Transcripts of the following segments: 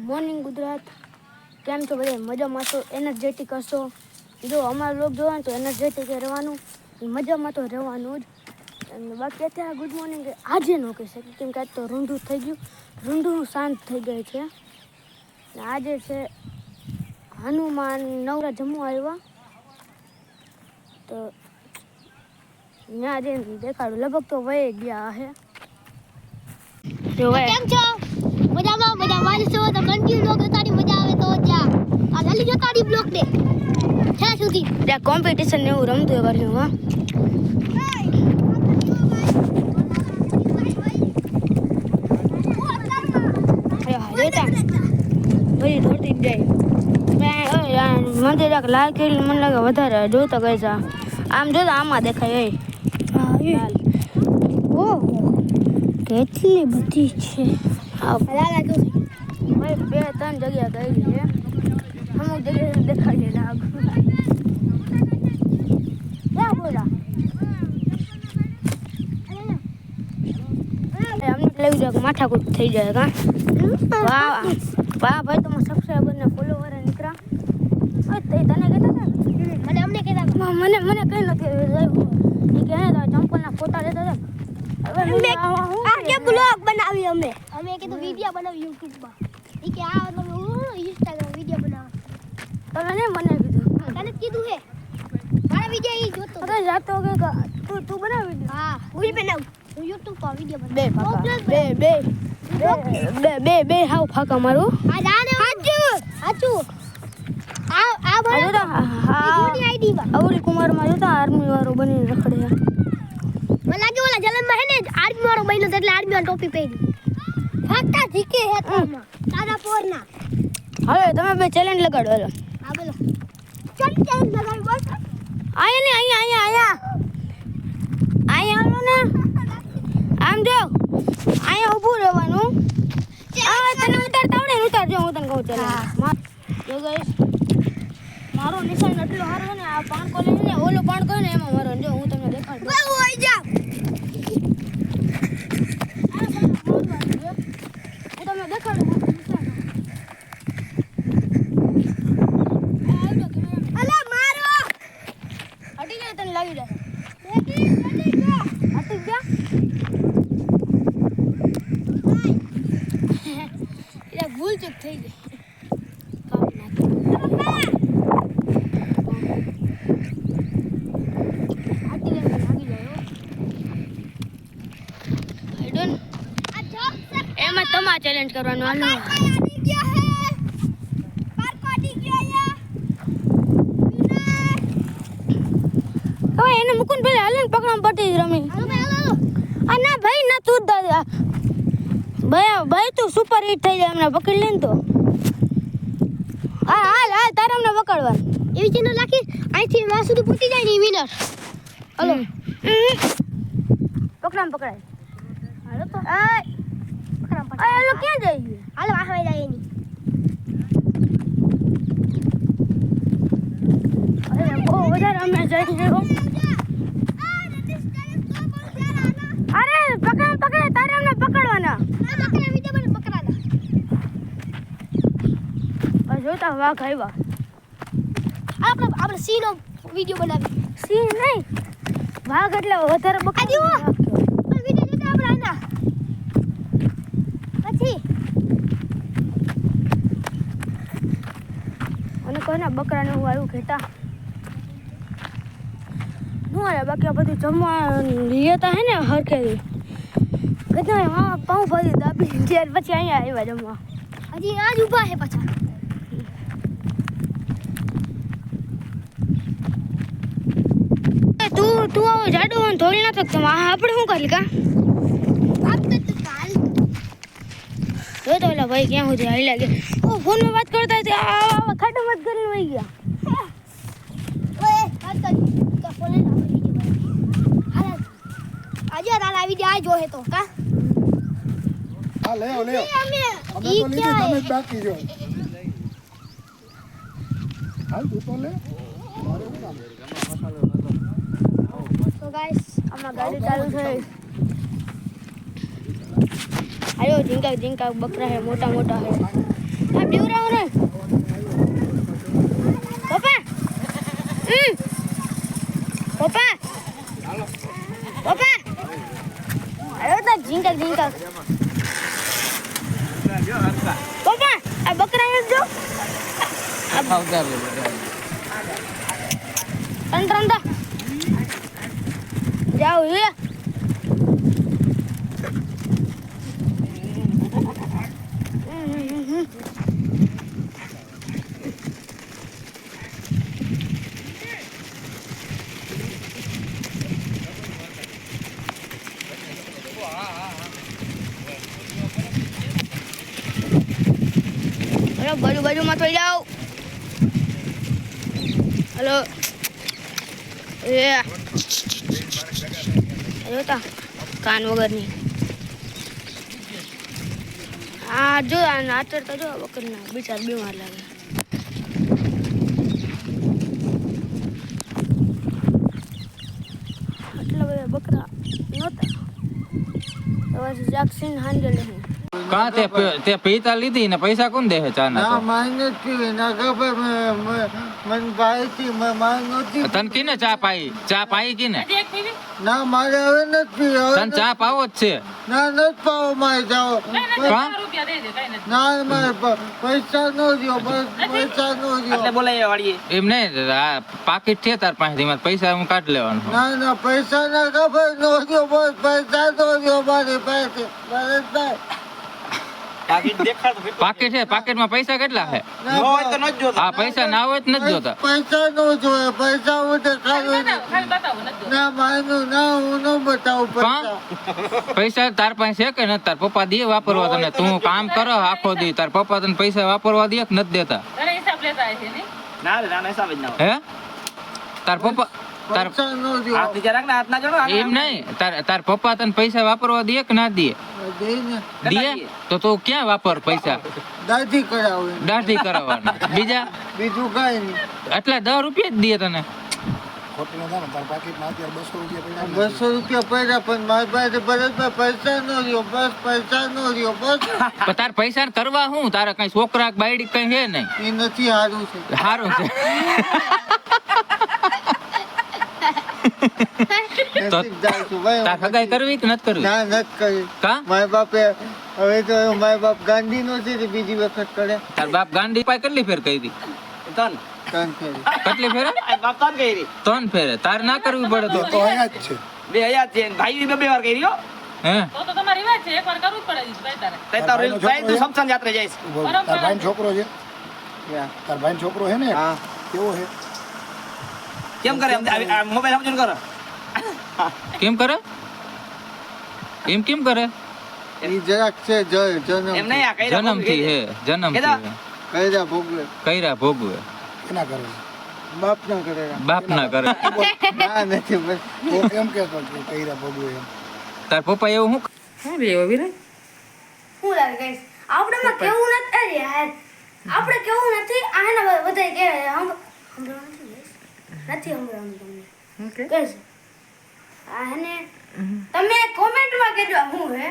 Morning Gujarat. કેમ છો બધા? મજામાં છો? એનર્જેટિક હશો? જો અમારા લોક જોવાનું તો એનર્જેટિક રહેવાનું, મજામાં તો રહેવાનું જ. અને બાકી અત્યારે ગુડ મોર્નિંગ આજે ન કહી શકે, કેમ કે આજ તો રૂંઢું થઈ ગયું, રૂંઢું શાંત થઈ ગઈ છે. આજે છે હનુમાન નવરા જમવા આવ્યા, તો ત્યાં જઈને દેખાડું. લગભગ તો વહી ગયા હે. કેમ છો? મજામાં છો તો કન્ટિન્યુ બ્લોગ જોતાની મજા આવે તો જા આ જલ્દી જોતાની બ્લોગ ને છેલ્લા સુધી. ત્યાં કોમ્પિટિશન ને એવું રમતું હોય કર્યું. હા બધી ધોતી જ જાય. મંદિર લાલ કિલ્લો મને લાગે વધારે જોતા ગઈ છે. આમ જોતા આમાં દેખાય. ઓહો કેટલી બધી છે. ભાઈ 2-3 જગ્યા ગઈ છે. અમુક જગ્યાએ દેખાય છે. ક્યાં બોલા અમને લેવું જાય માથાકૂટ થઈ જાય. કા વાહ વાહ ભાઈ, તમે સબસ્ક્રાઈબર ને ફોલોવર નીકળ્યા. તને કહેતા હતા અમને કહેતા મને કઈ નથી એ કહે ચંપલના ફોટા લેતા હતા. આ કે બ્લોગ બનાવી અમે કીધું વિડિયો બનાવી YouTube માં. ઈ કે આ તમે Instagram વિડિયો બનાવો. તમે ને મને કીધું. તને કીધું હે મારા વિડિયો ઈ જોતો. અરે જાતો કે તું બનાવી દે. હા હું બનાવું. હું YouTube પર વિડિયો બે ફાકા બે હાવ ફાકા મારું. આ જાને હાચું આ બરાબર હા જૂની આઈડી માં અવળી કુમાર માં જોતા આર્મી વાળો બની રખડે. મને લાગે ઓલા જલન માં હે ને આર્મી વાળો બન્યો એટલે આર્મી વાળો ટોપી પહેરી ફાકા જીકે હે તામાં તારા પોરના. હવે તમે બે ચેલેન્જ લગાડો. હાલો હા બોલો ચેલેન્જ લગાડ બોલ. આયા ને અહીંયા આવો ને. આમ જો અહીંયા ઊભું રહેવાનું. તને ઉતારતા આવડે ને? ઉતારજો, હું તને કહું. જો ગાઈસ મારો નિશાન એટલો સારો છે ને. આ પાણકો લઈને ઓલો પાણકો ને એમાં મારો. જો હું તમને દેખાડું. ઓય જા હું તમને દેખાડું નિશાન. અલા મારો હટી જાય તને લાગી જાય. હટી જા હટી જા. એટલે ભૂલ ચૂક થઈ ગઈ. એમાં તમારે ચેલેન્જ કરવાનું. હાલો હવે એને મૂકું પેલા હાલે ને પકડવા પટી રમી. ના ભાઈ ના તું દાદા ભાઈ તું સુપર હિટ થઈ જાય. અમને પકડી લે ને તો હાલ તારે અમને પકડવાનું. એવી ચેનલ રાખી અહીંથી માં સુધી પહોંચી જાય ને વિનર. હલો પકડાય. હાલો તો હાલો ક્યાં જઈએ? હાલો આહવા જાય એની. અરે બહુ વધારે અમે જઈએ. અરે પકડે તારે અમને પકડવાના. જોતા વાઘ આવ્યા. આપણે સીનો વિડિયો બનાવી. સિંહ નહીં વાઘ એટલે વધારે વિડિયો જોતા આપણે આના પછી અને કોઈના બકરાને હું આવ્યું ઘેટા હું અરે બાકી આ બધું જમવા લેતા હે ને હરખેથી બધા હા પાઉં ભાજી દાબી ત્યાર પછી અહીંયા આવ્યા જમવા. હજી આ જ ઊભા છે પાછા. તું આવો જાડો ધોળી ના શકતો. આપણે શું કરી કા જો તો ઓલા ભાઈ ક્યાં સુધી હાલી લાગે. ફોનમાં વાત કરતા છે ખાટો મત કરીને વહી ગયા. આજે તારા વિડિયો આ જોહે તો કા હા લે અમે તો લીધું તમે બાકી જો. હાલ તું તો લે. તો ગાઈસ આમાં ગાડી ચાલુ થઈ. આયો ઝીંકા બકરા હે મોટા હે. આ બકરા એક જો ઉતાર લે બધા. અંતરંદા જાઓ એ બાજુમાં થઈ જાઓ. હેલો એ જોતા કાન વગરની આ જો આ નાચર તો જો વગરના બિચાર બીમાર લાગે. આટલા બધા બકરા નહોતા તો જાગસીન હાંડે નહીં. કાં તે પૈસા લીધી ને પૈસા કોણ દે છે ચા ના? ના માને પીવી ના ખબર મન ભાઈ થી માન નહોતી. તને કીને ચા પાઈ? ચા પાઈ કીને? ના મારે હવે નથી પીવી. હવે તને ચા પાવો જ છે? ના નથી પાવો મારે જાઓ. કાં? ના મારે પૈસા નો દ્યો બસ પૈસા નો દ્યો. એમ નહીં, આ પાકીટ છે તાર પાસેથી, એમાં પૈસા હું કાઢ લેવાનું. ના પૈસા ના ખબર નો દ્યો બસ પૈસા નો દ્યો મારી પાસે બસ. પાકીટ છે, પાકીટમાં પૈસા કેટલા છે? હા પૈસા ના હોય તો નથી જોતા. પૈસા નો જોઈએ પૈસા હું તો ખાલી ના માનું ના હું નો બતાવું પૈસા. પૈસા તાર પાસે છે કે નથી? તાર પપ્પા દે વાપરવા તને? તું કામ કરો આખો દી, તાર પપ્પા તને પૈસા વાપરવા દે કે નથી દેતા? હે તાર પપ્પા પૈસા નો દ્યો. એમ નહીં, તાર પપ્પા તને પૈસા વાપરવા દે કે ના દે? દે ને દે તો તું ક્યાં વાપર પૈસા? દાઢી કરાવે દાઢી કરાવવાના. બીજા બીજું કઈ નહીં. એટલે 10 રૂપિયા જ દે તને. ખોટું ન થાય ને, તારા પાકીટમાં અત્યારે 200 રૂપિયા પડ્યા. 200 રૂપિયા પડ્યા પણ મારી પાસે ભરતભાઈ પૈસા નો રહ્યો બસ પૈસા નો રહ્યો બસ. પણ તાર પૈસા કરવા શું? તારા કઈ છોકરા બાયડી કઈ હે નહીં? એ નથી સારું છે. સારું છે. તો નસીબ જાય છે ભાઈ. તાર હગાઈ કરવી કે નથી કરવી? ના નથી કરી. કા? મારા બાપે હવે તો મારા બાપ ગાંધી નો છે તે બીજી વખત કરે. તાર બાપ ગાંધી પાય કેટલી ફેર કહી દી? ત્રણ ફેરી. કેટલી ફેર? 3 ફેરે. તાર ના કરવી પડે તો? તો અહીંયા જ છે. હે ઉભો રહો. તારા ભાઈનો છોકરો છે? યા. તારા ભાઈનો છોકરો છે ને? હા કેવો છે? કેમ કરે? એમ કેમ કરે? એ જરાક છે જન્મ જન્મથી હે, જન્મથી હે. કર્યા ભોગવે કઈરા ભોગવે. કેના કરે છે? બાપ ના કરેલા. બાપ ના કરે. ના નથી બસ. તો કેમ કહેતો કે કઈરા ભોગવે એમ? તાર પપ્પા એવું શું રે વિરાય? શું લાગે ગાઈસ આપણે કેવું નથી અરે યાર આપણે કેવું નથી આના વધારે કે હમણાં નથી હમણાં તમને ગાઈસ આને તમે કોમેન્ટમાં કહેજો હું હે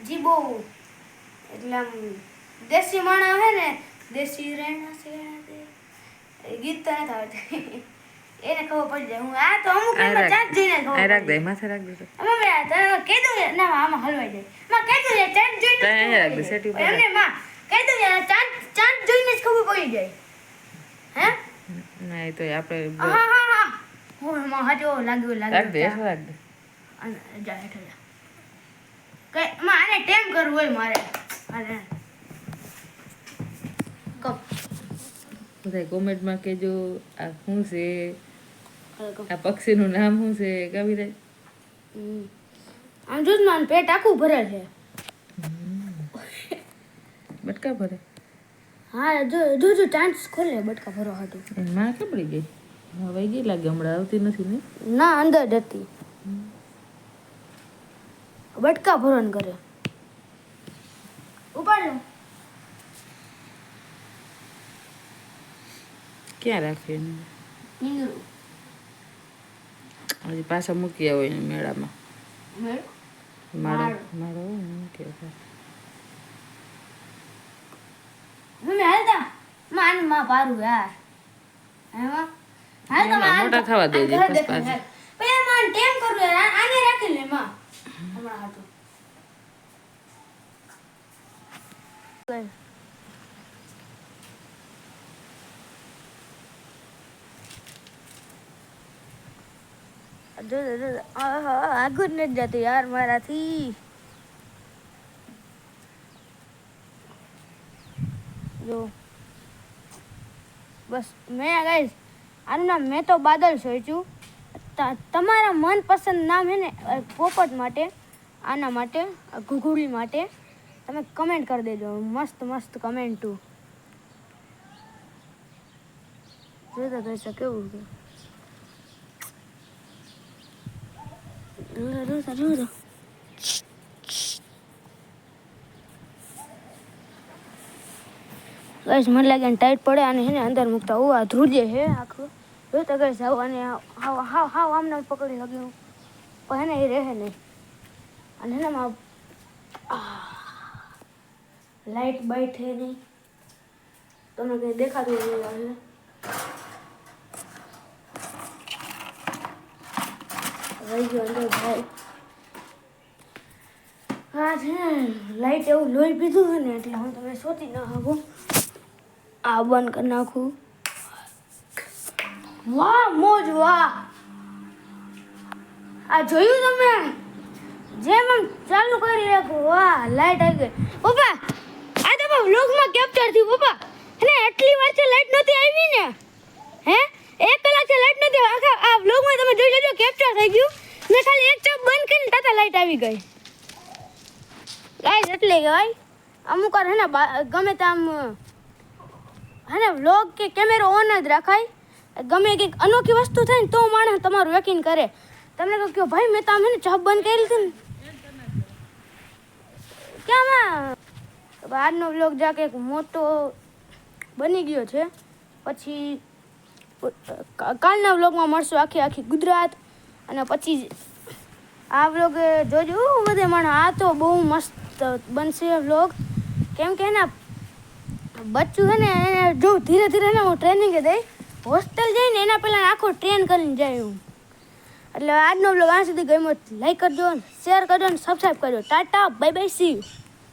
જી બહુ એટલે આમ દેશી માણા હે ને દેશી રહેણા છે ગીત તો નથી આવડતું એને ખબર પડી જાય હું આ તો અમુક એમાં ચાટ જોઈને ખબર આ રાખ દે માથે રાખ દે અમે તને કીધું ના આમાં હલવાઈ જાય માં કીધું ને ચાટ જોઈને તને રાખ દે સેટી પર એમને માં કીધું ને ચાટ જોઈને જ ખબર પડી જાય હે ના એ તો આપણે હા હું માં હજો લાગ્યું રાખ દે રાખ દે અને જા હેઠળ જા કે માં આને ટેમ કરવું હોય મારે અને કપ બધા કોમેન્ટમાં કહેજો આ શું છે, આ પક્ષીનું નામ શું છે કવિરાજ? આમ જો મારું પેટ આખું ભરે છે. બટકા ભરે? હા જો ચાન્સ ખોલે બટકા ભરવા હતું. એની માં કપડી ગઈ વહી ગઈ લાગે, હમણાં આવતી નથી ને? ના અંદર જ હતી બટકા ભરવાનું કરે. ઉપાડ લો. ક્યાં રાખે એને? પિંજરું હજી પાછા મૂકી આવો એને મેળામાં. મેળ માળો માળો હોય ને મૂકી આવો. મમ્મી હાલતા માન માં પારું યાર એમાં હાલતા માં મોટા થવા દેજે ઘર પછી દેખાય પાછા. યાર. પછી માન ટેમ કરું યાર આને રાખી લે માં હમણાં હાટું આગળ નથી જતું યાર મારાથી. જો બસ મેં ગાઈસ આનું નામ મેં તો બાદલ સોચ્યું. તમારા મનપસંદ નામ હે ને પોપટ માટે, આના માટે, ઘુઘુડી માટે તમે કમેન્ટ કરી દેજો. મસ્ત મસ્ત કમેન્ટું જોતા કહેશો કેવું છે. ગાઈસ મને લાગે ટાઈટ પડે અને એને અંદર મૂકતા આ ધ્રુજે હે આખું. જોતા ગાઈસ આવું અને હાવ હાવ હાવ આમને પકડી લગ્યું પણ એને એ રહે નહીં. અને એનામાં લાઈટ બાઈટ હે નહીં, તમને કંઈ દેખાતું નહીં આવે. રહી ગયો અંદર ભાઈ. હા છે ને લાઈટ એવું લોહી પીધું છે ને એટલે હું તમે સોચી ના શકું. આ બંધ કરી નાખું. વાહ મોજ વાહ. આ જોયું તમે જેમ આમ ચાલુ કરી રાખું. વાહ લાઈટ આવી ગઈ. પપ્પા આ તો વ્લોગમાં કેપ્ચર થયું. પપ્પા એને એટલી વાર છે લાઈટ નહોતી આવી ને, હે 1 કલાક છે લાઈટ નથી. આખા આ વ્લોગમાં તમે જોઈ લેજો કેપ્ચર થઈ ગયું. મેં ખાલી એક ચાપ બંધ કરીને તાતા લાઈટ આવી ગઈ. ગાઈસ એટલે ભાઈ અમુક વાર હે ને ગમે તેમ હે ને વ્લોગ કે કેમેરો ઓન જ રાખાય. ગમે કંઈક અનોખી વસ્તુ થાય ને તો માણસ તમારું યકીન કરે. તમને કહો ભાઈ મેં તો આમ હે ને ચાપ બંધ કરી હતી ને ક્યાંમાં. આજનો વ્લોગ જાકે એક મોટો બની ગયો છે. પછી કાલના વ્લોગમાં મળશું આખી ગુજરાત. અને પછી આ વ્લોગ જોજો બધે માણસ. આ તો બહુ મસ્ત બનશે વ્લોગ. કેમ કે એના બચ્ચું છે ને એને જો ધીરે ધીરે ને હું ટ્રેનિંગ દઈ હોસ્ટેલ જઈને એના પહેલાં આખો ટ્રેન કરીને જાય હું. એટલે આજનો વ્લોગ આ સુધી ગમ્યો લાઈક કરજો, શેર કરજો અને સબસ્ક્રાઈબ કરજો. Tata bye bye see you.